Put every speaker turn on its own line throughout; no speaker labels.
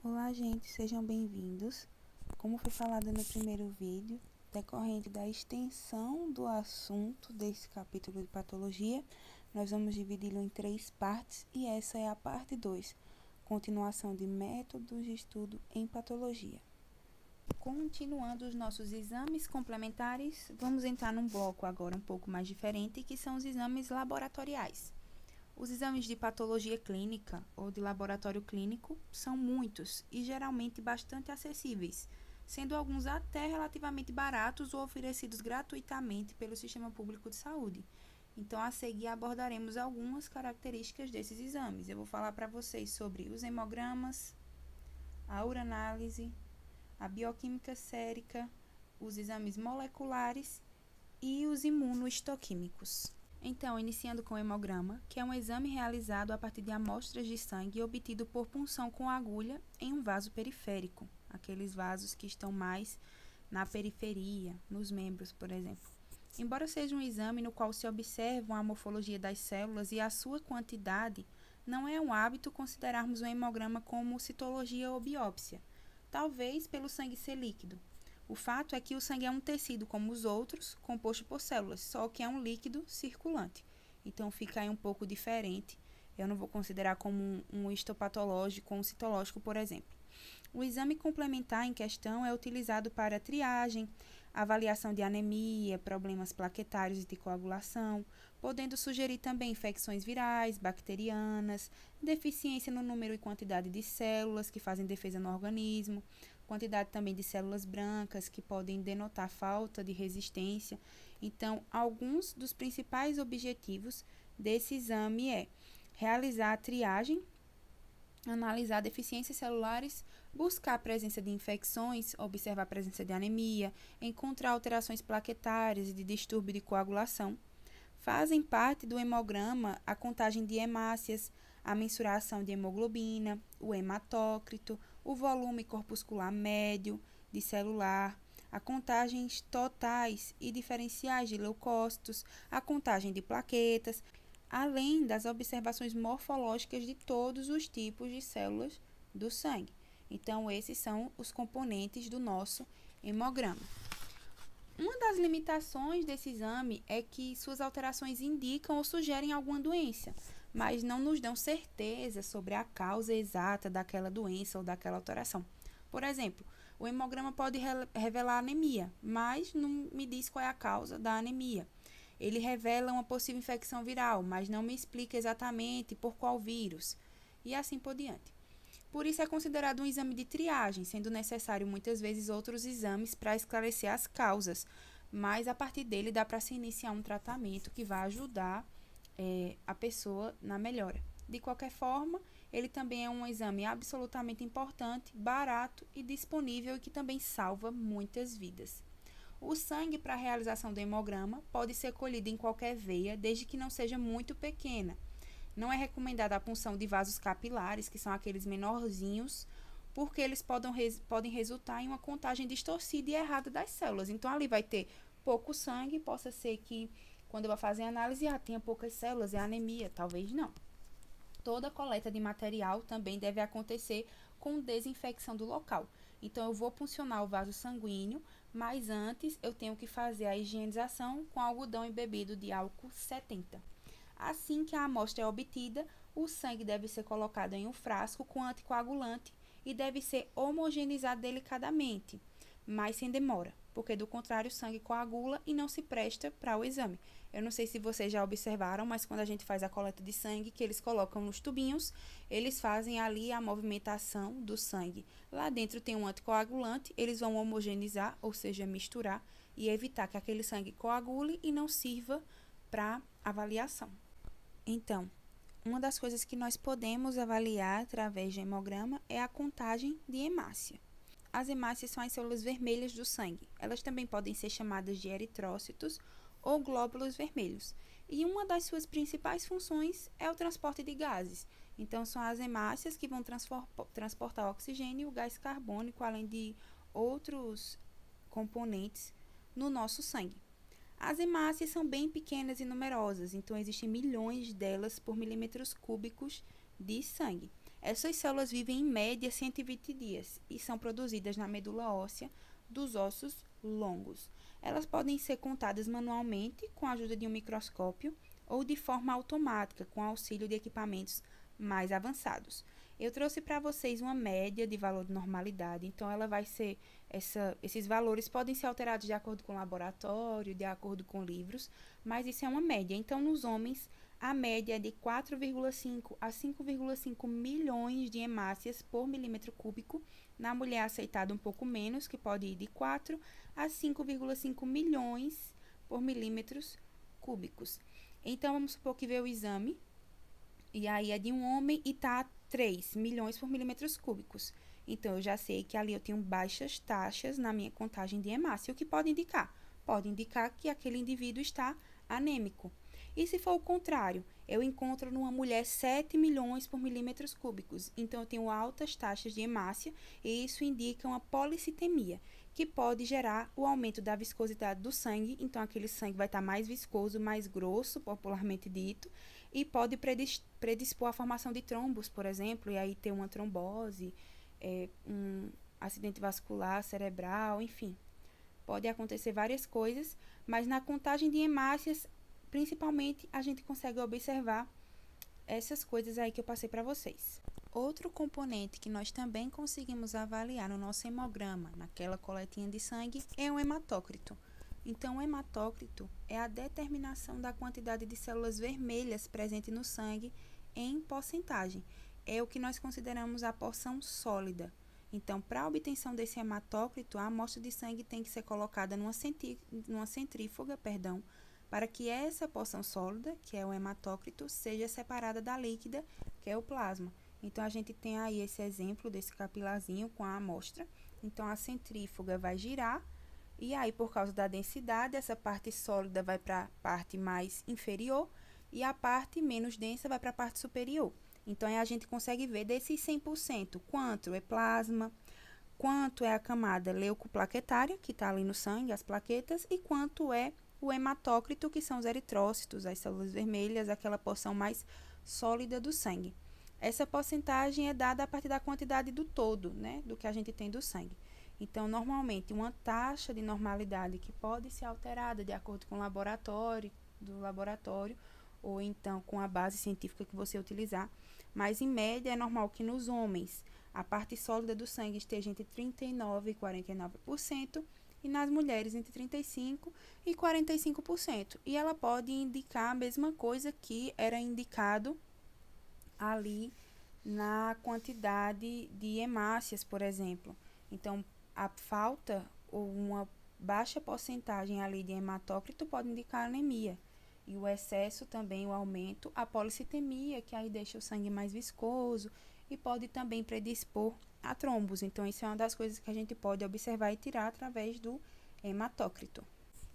Olá, gente, sejam bem-vindos. Como foi falado no primeiro vídeo, decorrente da extensão do assunto desse capítulo de patologia, nós vamos dividi-lo em 3 partes e essa é a parte 2, continuação de métodos de estudo em patologia. Continuando os nossos exames complementares, vamos entrar num bloco agora um pouco mais diferente, que são os exames laboratoriais. Os exames de patologia clínica ou de laboratório clínico são muitos e geralmente bastante acessíveis, sendo alguns até relativamente baratos ou oferecidos gratuitamente pelo Sistema Público de Saúde. Então, a seguir abordaremos algumas características desses exames. Eu vou falar para vocês sobre os hemogramas, a uranálise, a bioquímica sérica, os exames moleculares e os imunohistoquímicos. Então, iniciando com o hemograma, que é um exame realizado a partir de amostras de sangue obtido por punção com agulha em um vaso periférico, aqueles vasos que estão mais na periferia, nos membros, por exemplo. Embora seja um exame no qual se observa a morfologia das células e a sua quantidade, não é um hábito considerarmos o hemograma como citologia ou biópsia, talvez pelo sangue ser líquido. O fato é que o sangue é um tecido como os outros, composto por células, só que é um líquido circulante. Então, fica aí um pouco diferente. Eu não vou considerar como um histopatológico ou um citológico, por exemplo. O exame complementar em questão é utilizado para triagem, avaliação de anemia, problemas plaquetários e de coagulação, podendo sugerir também infecções virais, bacterianas, deficiência no número e quantidade de células que fazem defesa no organismo, quantidade também de células brancas que podem denotar falta de resistência. Então, alguns dos principais objetivos desse exame é realizar a triagem, analisar deficiências celulares, buscar a presença de infecções, observar a presença de anemia, encontrar alterações plaquetárias e de distúrbio de coagulação. Fazem parte do hemograma a contagem de hemácias, a mensuração de hemoglobina, o hematócrito, o volume corpuscular médio de celular, a contagens totais e diferenciais de leucócitos, a contagem de plaquetas, além das observações morfológicas de todos os tipos de células do sangue. Então, esses são os componentes do nosso hemograma. Uma das limitações desse exame é que suas alterações indicam ou sugerem alguma doença, mas não nos dão certeza sobre a causa exata daquela doença ou daquela alteração. Por exemplo, o hemograma pode revelar anemia, mas não me diz qual é a causa da anemia. Ele revela uma possível infecção viral, mas não me explica exatamente por qual vírus, e assim por diante. Por isso é considerado um exame de triagem, sendo necessário muitas vezes outros exames para esclarecer as causas, mas a partir dele dá para se iniciar um tratamento que vai ajudar a pessoa na melhora. De qualquer forma, ele também é um exame absolutamente importante, barato e disponível e que também salva muitas vidas. O sangue para a realização do hemograma pode ser colhido em qualquer veia, desde que não seja muito pequena. Não é recomendada a punção de vasos capilares, que são aqueles menorzinhos, porque eles podem resultar em uma contagem distorcida e errada das células. Então, ali vai ter pouco sangue, possa ser que quando eu vou fazer a análise, tenha poucas células, é anemia, talvez não. Toda coleta de material também deve acontecer com desinfecção do local. Então, eu vou puncionar o vaso sanguíneo, mas antes eu tenho que fazer a higienização com algodão embebido de álcool 70. Assim que a amostra é obtida, o sangue deve ser colocado em um frasco com anticoagulante e deve ser homogeneizado delicadamente, mas sem demora, porque do contrário o sangue coagula e não se presta para o exame. Eu não sei se vocês já observaram, mas quando a gente faz a coleta de sangue, que eles colocam nos tubinhos, eles fazem ali a movimentação do sangue. Lá dentro tem um anticoagulante, eles vão homogeneizar, ou seja, misturar, e evitar que aquele sangue coagule e não sirva para avaliação. Então, uma das coisas que nós podemos avaliar através do hemograma é a contagem de hemácia. As hemácias são as células vermelhas do sangue. Elas também podem ser chamadas de eritrócitos ou glóbulos vermelhos. E uma das suas principais funções é o transporte de gases. Então, são as hemácias que vão transportar o oxigênio e o gás carbônico, além de outros componentes no nosso sangue. As hemácias são bem pequenas e numerosas, então existem milhões delas por milímetros cúbicos de sangue. Essas células vivem em média 120 dias e são produzidas na medula óssea dos ossos longos. Elas podem ser contadas manualmente com a ajuda de um microscópio ou de forma automática com auxílio de equipamentos mais avançados. Eu trouxe para vocês uma média de valor de normalidade, então ela vai ser esses valores podem ser alterados de acordo com o laboratório, de acordo com livros, mas isso é uma média. Então, nos homens, a média é de 4,5 a 5,5 milhões de hemácias por milímetro cúbico. Na mulher aceitada um pouco menos, que pode ir de 4 a 5,5 milhões por milímetros cúbicos. Então, vamos supor que veio o exame, e aí é de um homem e está 3 milhões por milímetros cúbicos. Então, eu já sei que ali eu tenho baixas taxas na minha contagem de hemácia. O que pode indicar? Pode indicar que aquele indivíduo está anêmico. E se for o contrário, eu encontro numa mulher 7 milhões por milímetros cúbicos. Então, eu tenho altas taxas de hemácia e isso indica uma policitemia, que pode gerar o aumento da viscosidade do sangue. Então, aquele sangue vai estar mais viscoso, mais grosso, popularmente dito, e pode predispor à formação de trombos, por exemplo, e aí ter uma trombose, um acidente vascular cerebral, enfim. Pode acontecer várias coisas, mas na contagem de hemácias, principalmente, a gente consegue observar essas coisas aí que eu passei para vocês. Outro componente que nós também conseguimos avaliar no nosso hemograma, naquela coletinha de sangue, é o hematócrito. Então, o hematócrito é a determinação da quantidade de células vermelhas presente no sangue em porcentagem. É o que nós consideramos a porção sólida. Então, para a obtenção desse hematócrito, a amostra de sangue tem que ser colocada numa centrífuga, para que essa porção sólida, que é o hematócrito, seja separada da líquida, que é o plasma. Então, a gente tem aí esse exemplo desse capilarzinho com a amostra. Então, a centrífuga vai girar e aí, por causa da densidade, essa parte sólida vai para a parte mais inferior e a parte menos densa vai para a parte superior. Então, aí a gente consegue ver desses 100% quanto é plasma, quanto é a camada leucoplaquetária, que está ali no sangue, as plaquetas, e quanto é o hematócrito, que são os eritrócitos, as células vermelhas, aquela porção mais sólida do sangue. Essa porcentagem é dada a partir da quantidade do todo, né, do que a gente tem do sangue. Então, normalmente, uma taxa de normalidade que pode ser alterada de acordo com o laboratório, ou então com a base científica que você utilizar, mas em média é normal que nos homens a parte sólida do sangue esteja entre 39% e 49%, e nas mulheres entre 35% e 45%. E ela pode indicar a mesma coisa que era indicado ali na quantidade de hemácias, por exemplo. Então, a falta ou uma baixa porcentagem ali de hematócrito pode indicar anemia. E o excesso também, o aumento, a policitemia, que aí deixa o sangue mais viscoso e pode também predispor a trombos. Então, isso é uma das coisas que a gente pode observar e tirar através do hematócrito.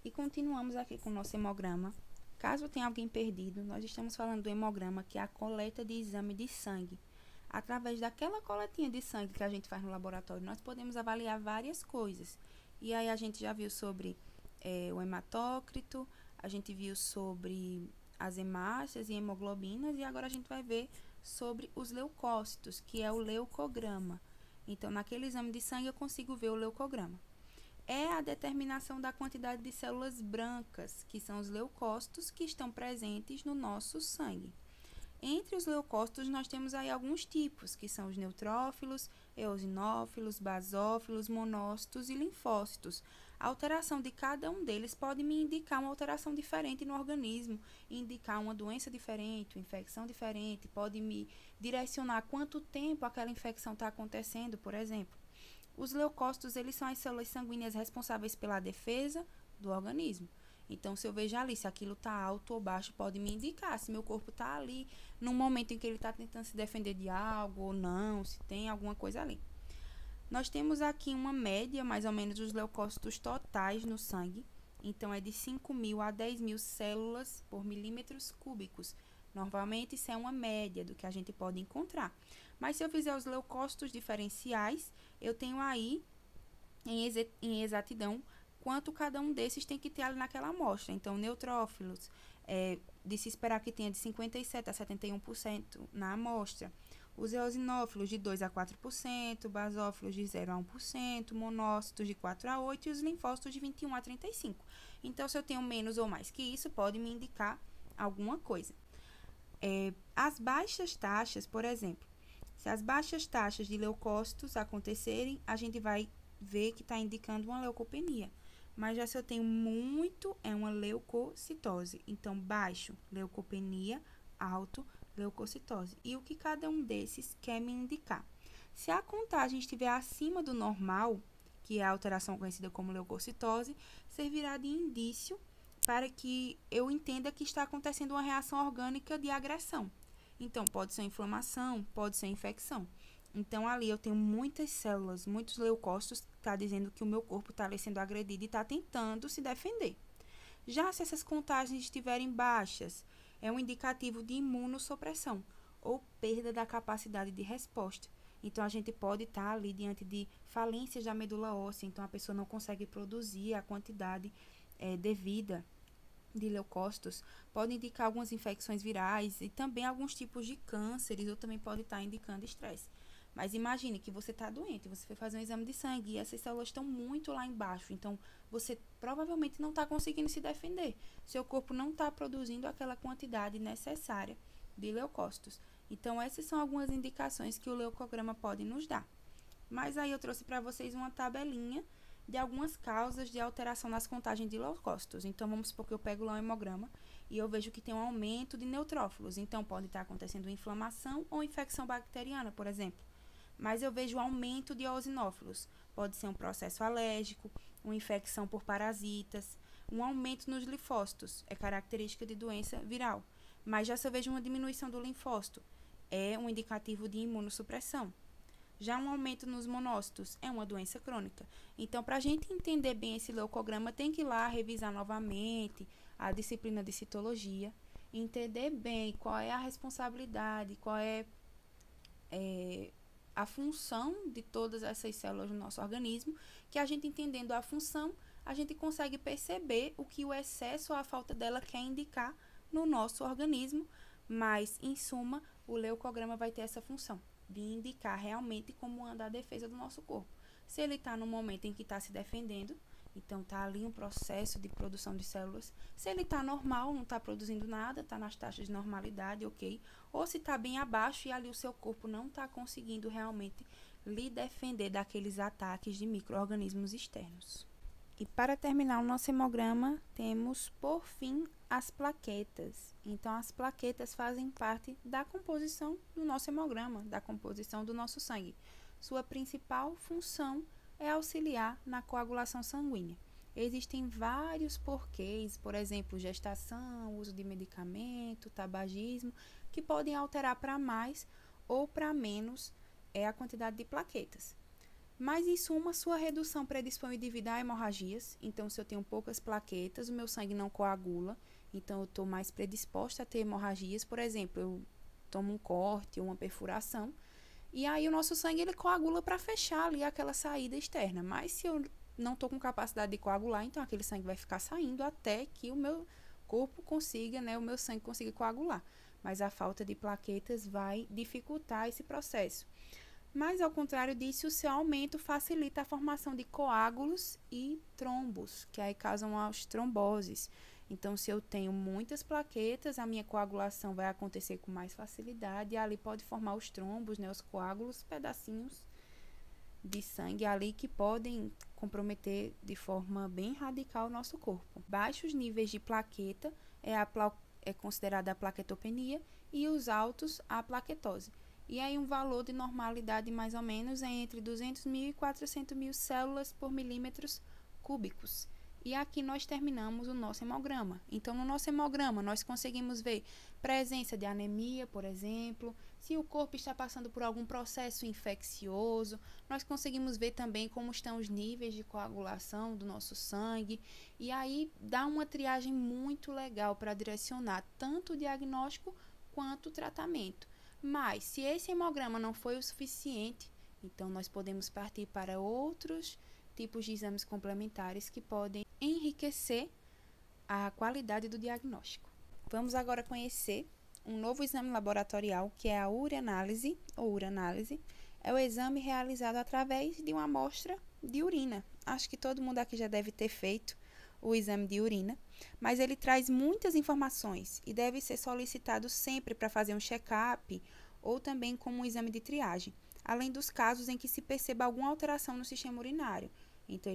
E continuamos aqui com o nosso hemograma. Caso tenha alguém perdido, nós estamos falando do hemograma, que é a coleta de exame de sangue. Através daquela coletinha de sangue que a gente faz no laboratório, nós podemos avaliar várias coisas. E aí a gente já viu sobre o hematócrito, a gente viu sobre as hemácias e hemoglobinas, e agora a gente vai ver sobre os leucócitos, que é o leucograma. Então, naquele exame de sangue eu consigo ver o leucograma. É a determinação da quantidade de células brancas, que são os leucócitos, que estão presentes no nosso sangue. Entre os leucócitos, nós temos aí alguns tipos, que são os neutrófilos, eosinófilos, basófilos, monócitos e linfócitos. A alteração de cada um deles pode me indicar uma alteração diferente no organismo, indicar uma doença diferente, uma infecção diferente, pode me direcionar quanto tempo aquela infecção está acontecendo, por exemplo. Os leucócitos, eles são as células sanguíneas responsáveis pela defesa do organismo. Então, se eu vejo ali se aquilo está alto ou baixo, pode me indicar se meu corpo está ali num momento em que ele está tentando se defender de algo ou não, se tem alguma coisa ali. Nós temos aqui uma média, mais ou menos, dos leucócitos totais no sangue. Então, é de 5.000 a 10.000 células por milímetros cúbicos. Normalmente, isso é uma média do que a gente pode encontrar. Mas, se eu fizer os leucócitos diferenciais, eu tenho aí, em exatidão, quanto cada um desses tem que ter ali naquela amostra. Então, neutrófilos, de se esperar que tenha de 57% a 71% na amostra. Os eosinófilos de 2 a 4%, basófilos de 0 a 1%, monócitos de 4 a 8% e os linfócitos de 21 a 35%. Então, se eu tenho menos ou mais que isso, pode me indicar alguma coisa. As baixas taxas, por exemplo, se as baixas taxas de leucócitos acontecerem, a gente vai ver que está indicando uma leucopenia. Mas já se eu tenho muito, é uma leucocitose. Então, baixo, leucopenia, alto, leucocitose. E o que cada um desses quer me indicar? Se a contagem estiver acima do normal, que é a alteração conhecida como leucocitose, servirá de indício para que eu entenda que está acontecendo uma reação orgânica de agressão. Então, pode ser inflamação, pode ser infecção. Então, ali eu tenho muitas células, muitos leucócitos, que está dizendo que o meu corpo está ali sendo agredido e está tentando se defender. Já se essas contagens estiverem baixas, é um indicativo de imunossupressão ou perda da capacidade de resposta. Então, a gente pode estar ali diante de falências da medula óssea, então a pessoa não consegue produzir a quantidade devida de leucócitos, pode indicar algumas infecções virais e também alguns tipos de cânceres, ou também pode estar indicando estresse. Mas imagine que você está doente, você foi fazer um exame de sangue e essas células estão muito lá embaixo, então você provavelmente não está conseguindo se defender. Seu corpo não está produzindo aquela quantidade necessária de leucócitos. Então, essas são algumas indicações que o leucograma pode nos dar. Mas aí eu trouxe para vocês uma tabelinha de algumas causas de alteração nas contagens de leucócitos. Então, vamos supor que eu pego lá um hemograma e eu vejo que tem um aumento de neutrófilos. Então, pode estar acontecendo inflamação ou infecção bacteriana, por exemplo. Mas eu vejo aumento de eosinófilos. Pode ser um processo alérgico, uma infecção por parasitas, um aumento nos linfócitos, é característica de doença viral. Mas já se eu vejo uma diminuição do linfócito, é um indicativo de imunossupressão. Já um aumento nos monócitos é uma doença crônica. Então, para a gente entender bem esse leucograma, tem que ir lá revisar novamente a disciplina de citologia, entender bem qual é a responsabilidade, qual é a função de todas essas células do nosso organismo, que a gente entendendo a função, a gente consegue perceber o que o excesso ou a falta dela quer indicar no nosso organismo, mas, em suma, o leucograma vai ter essa função de indicar realmente como anda a defesa do nosso corpo. Se ele está no momento em que está se defendendo, então está ali um processo de produção de células. Se ele está normal, não está produzindo nada, está nas taxas de normalidade, ok. Ou se está bem abaixo e ali o seu corpo não está conseguindo realmente lhe defender daqueles ataques de micro-organismos externos. E para terminar o nosso hemograma, temos, por fim, as plaquetas. Então, as plaquetas fazem parte da composição do nosso hemograma, da composição do nosso sangue. Sua principal função é auxiliar na coagulação sanguínea. Existem vários porquês, por exemplo, gestação, uso de medicamento, tabagismo, que podem alterar para mais ou para menos a quantidade de plaquetas. Mas, em suma, sua redução predispõe o indivíduo a hemorragias. Então, se eu tenho poucas plaquetas, o meu sangue não coagula. Então, eu estou mais predisposta a ter hemorragias. Por exemplo, eu tomo um corte ou uma perfuração. E aí, o nosso sangue ele coagula para fechar ali aquela saída externa. Mas, se eu não estou com capacidade de coagular, então aquele sangue vai ficar saindo até que o meu corpo consiga, o meu sangue consiga coagular. Mas a falta de plaquetas vai dificultar esse processo. Mas, ao contrário disso, o seu aumento facilita a formação de coágulos e trombos, que aí causam as tromboses. Então, se eu tenho muitas plaquetas, a minha coagulação vai acontecer com mais facilidade e ali pode formar os trombos, os coágulos, pedacinhos de sangue ali que podem comprometer de forma bem radical o nosso corpo. Baixos níveis de plaqueta é considerada a plaquetopenia e os altos a plaquetose. E aí um valor de normalidade mais ou menos é entre 200.000 e 400.000 células por milímetros cúbicos. E aqui nós terminamos o nosso hemograma. Então, no nosso hemograma, nós conseguimos ver presença de anemia, por exemplo, se o corpo está passando por algum processo infeccioso. Nós conseguimos ver também como estão os níveis de coagulação do nosso sangue. E aí dá uma triagem muito legal para direcionar tanto o diagnóstico quanto o tratamento. Mas, se esse hemograma não foi o suficiente, então nós podemos partir para outros tipos de exames complementares que podem enriquecer a qualidade do diagnóstico. Vamos agora conhecer um novo exame laboratorial, que é a ureanálise, ou uranálise. É o exame realizado através de uma amostra de urina. Acho que todo mundo aqui já deve ter feito o exame de urina, mas ele traz muitas informações e deve ser solicitado sempre para fazer um check-up ou também como um exame de triagem, além dos casos em que se perceba alguma alteração no sistema urinário. Então,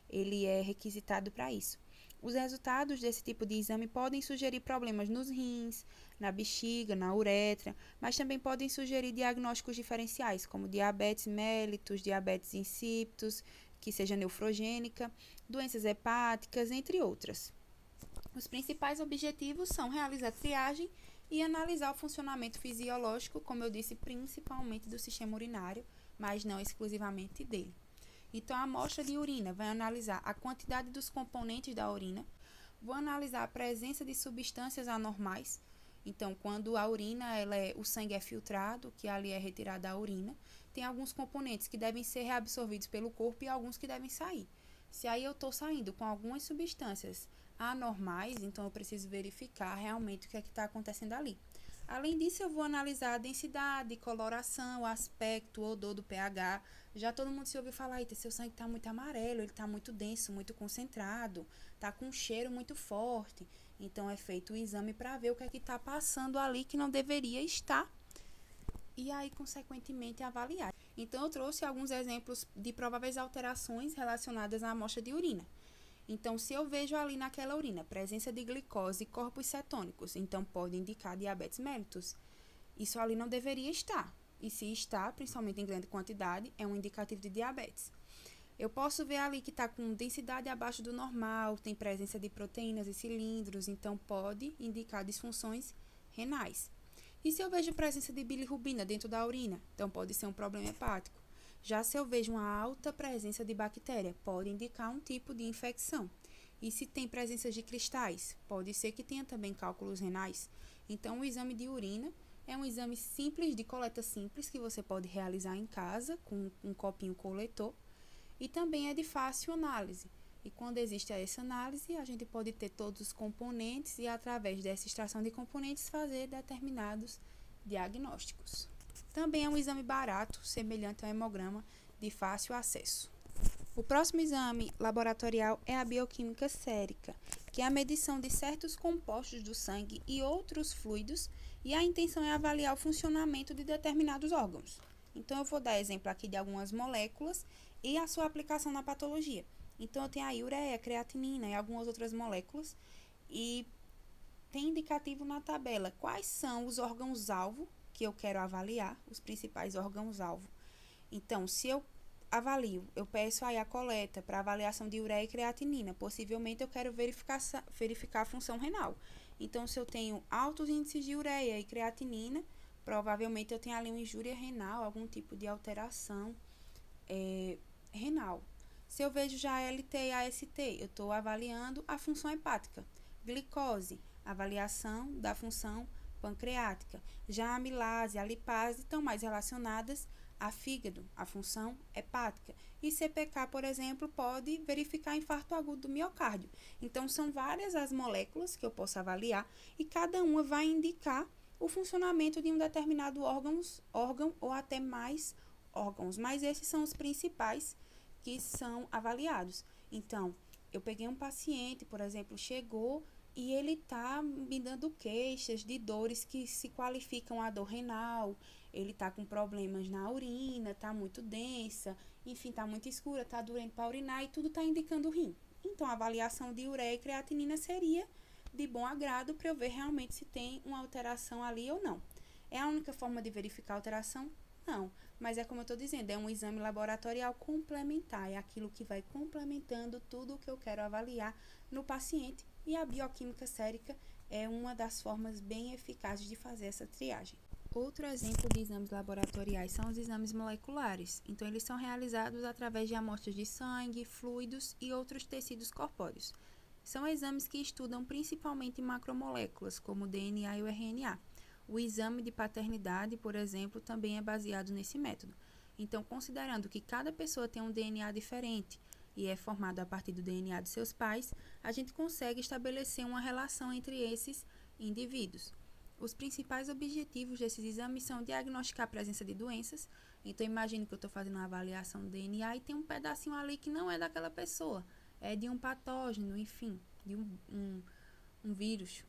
ele é requisitado para isso. Os resultados desse tipo de exame podem sugerir problemas nos rins, na bexiga, na uretra, mas também podem sugerir diagnósticos diferenciais, como diabetes mellitus, diabetes insípidos, que seja nefrogênica, doenças hepáticas, entre outras. Os principais objetivos são realizar triagem e analisar o funcionamento fisiológico, como eu disse, principalmente do sistema urinário, mas não exclusivamente dele. Então, a amostra de urina vai analisar a quantidade dos componentes da urina, vou analisar a presença de substâncias anormais. Então, quando a urina, o sangue é filtrado, que ali é retirada a urina, tem alguns componentes que devem ser reabsorvidos pelo corpo e alguns que devem sair. Se aí eu estou saindo com algumas substâncias anormais, então eu preciso verificar realmente o que é que está acontecendo ali. Além disso, eu vou analisar a densidade, coloração, o aspecto, o odor do pH. Já todo mundo se ouviu falar, eita, seu sangue está muito amarelo, ele está muito denso, muito concentrado, está com um cheiro muito forte. Então, é feito o exame para ver o que é que está passando ali que não deveria estar. E aí, consequentemente, avaliar. Então, eu trouxe alguns exemplos de prováveis alterações relacionadas à amostra de urina. Então, se eu vejo ali naquela urina presença de glicose e corpos cetônicos, então pode indicar diabetes mellitus. Isso ali não deveria estar. E se está, principalmente em grande quantidade, é um indicativo de diabetes. Eu posso ver ali que está com densidade abaixo do normal, tem presença de proteínas e cilindros, então pode indicar disfunções renais. E se eu vejo presença de bilirrubina dentro da urina, então pode ser um problema hepático. Já se eu vejo uma alta presença de bactéria, pode indicar um tipo de infecção. E se tem presença de cristais, pode ser que tenha também cálculos renais. Então, o exame de urina é um exame simples, de coleta simples, que você pode realizar em casa, com um copinho coletor. E também é de fácil análise. E quando existe essa análise, a gente pode ter todos os componentes e, através dessa extração de componentes, fazer determinados diagnósticos. Também é um exame barato, semelhante ao hemograma, de fácil acesso. O próximo exame laboratorial é a bioquímica sérica, que é a medição de certos compostos do sangue e outros fluidos, e a intenção é avaliar o funcionamento de determinados órgãos. Então, eu vou dar exemplo aqui de algumas moléculas e a sua aplicação na patologia. Então, eu tenho a ureia, creatinina e algumas outras moléculas, e tem indicativo na tabela quais são os órgãos-alvo que eu quero avaliar, os principais órgãos-alvo. Então, se eu avalio, eu peço aí a coleta para avaliação de ureia e creatinina, possivelmente eu quero verificar a função renal. Então, se eu tenho altos índices de ureia e creatinina, provavelmente eu tenho ali uma injúria renal, algum tipo de alteração renal. Se eu vejo já LT e AST, eu estou avaliando a função hepática. Glicose, avaliação da função pancreática. Já a amilase e a lipase estão mais relacionadas a fígado, a função hepática. E CPK, por exemplo, pode verificar infarto agudo do miocárdio. Então, são várias as moléculas que eu posso avaliar e cada uma vai indicar o funcionamento de um determinado órgão ou até mais órgãos. Mas esses são os principais que são avaliados. Então, eu peguei um paciente, por exemplo, chegou e ele está me dando queixas de dores que se qualificam a dor renal, ele está com problemas na urina, está muito densa, enfim, está muito escura, está doendo para urinar e tudo está indicando rim. Então, a avaliação de ureia e creatinina seria de bom agrado para eu ver realmente se tem uma alteração ali ou não. É a única forma de verificar a alteração? Não, mas é como eu estou dizendo, é um exame laboratorial complementar, é aquilo que vai complementando tudo o que eu quero avaliar no paciente, e a bioquímica sérica é uma das formas bem eficazes de fazer essa triagem. Outro exemplo de exames laboratoriais são os exames moleculares. Então, eles são realizados através de amostras de sangue, fluidos e outros tecidos corpóreos. São exames que estudam principalmente macromoléculas, como o DNA e o RNA. O exame de paternidade, por exemplo, também é baseado nesse método. Então, considerando que cada pessoa tem um DNA diferente e é formado a partir do DNA de seus pais, a gente consegue estabelecer uma relação entre esses indivíduos. Os principais objetivos desses exames são diagnosticar a presença de doenças. Então, imagine que eu estou fazendo uma avaliação do DNA e tem um pedacinho ali que não é daquela pessoa. É de um patógeno, enfim, de um vírus.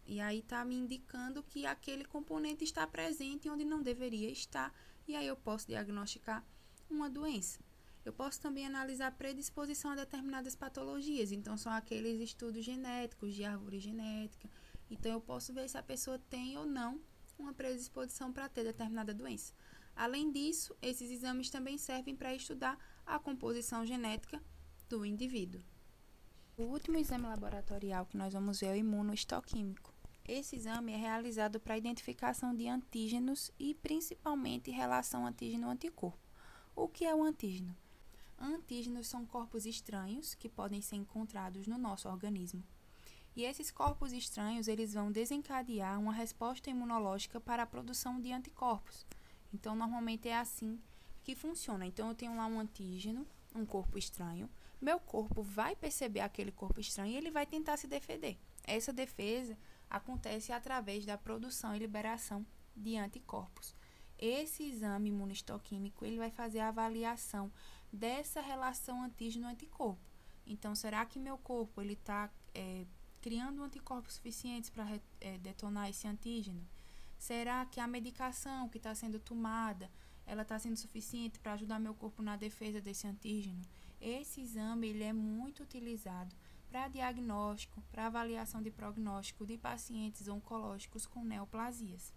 E aí está me indicando que aquele componente está presente onde não deveria estar. E aí eu posso diagnosticar uma doença. Eu posso também analisar a predisposição a determinadas patologias. Então, são aqueles estudos genéticos, de árvore genética. Então, eu posso ver se a pessoa tem ou não uma predisposição para ter determinada doença. Além disso, esses exames também servem para estudar a composição genética do indivíduo. O último exame laboratorial que nós vamos ver é o imunohistoquímico. Esse exame é realizado para a identificação de antígenos e principalmente relação antígeno-anticorpo. O que é o antígeno? Antígenos são corpos estranhos que podem ser encontrados no nosso organismo. E esses corpos estranhos, eles vão desencadear uma resposta imunológica para a produção de anticorpos. Então, normalmente é assim que funciona. Então, eu tenho lá um antígeno, um corpo estranho. Meu corpo vai perceber aquele corpo estranho e ele vai tentar se defender. Essa defesa acontece através da produção e liberação de anticorpos. Esse exame imunohistoquímico, ele vai fazer a avaliação dessa relação antígeno-anticorpo. Então, será que meu corpo ele está criando anticorpos suficientes para detonar esse antígeno? Será que a medicação que está sendo tomada, ela está sendo suficiente para ajudar meu corpo na defesa desse antígeno? Esse exame ele é muito utilizado para diagnóstico, para avaliação de prognóstico de pacientes oncológicos com neoplasias.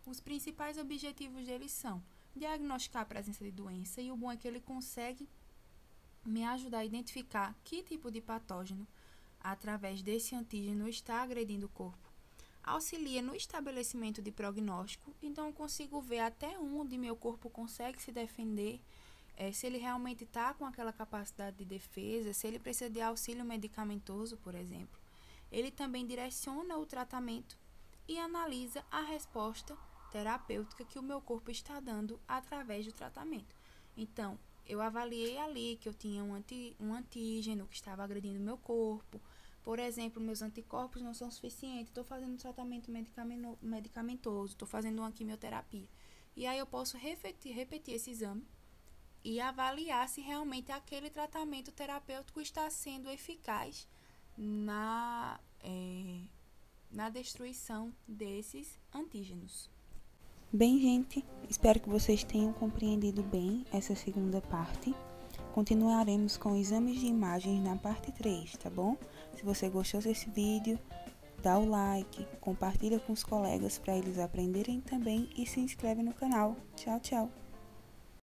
Os principais objetivos deles são diagnosticar a presença de doença, e o bom é que ele consegue me ajudar a identificar que tipo de patógeno, através desse antígeno, está agredindo o corpo. Auxilia no estabelecimento de prognóstico, então eu consigo ver até onde meu corpo consegue se defender, se ele realmente está com aquela capacidade de defesa, se ele precisa de auxílio medicamentoso, por exemplo. Ele também direciona o tratamento e analisa a resposta terapêutica que o meu corpo está dando através do tratamento. Então, eu avaliei ali que eu tinha um antígeno que estava agredindo o meu corpo. Por exemplo, meus anticorpos não são suficientes, estou fazendo um tratamento medicamentoso, estou fazendo uma quimioterapia. E aí eu posso repetir esse exame e avaliar se realmente aquele tratamento terapêutico está sendo eficaz na destruição desses antígenos. Bem, gente, espero que vocês tenham compreendido bem essa segunda parte. Continuaremos com exames de imagens na parte 3, tá bom? Se você gostou desse vídeo, dá o like, compartilha com os colegas para eles aprenderem também e se inscreve no canal. Tchau, tchau!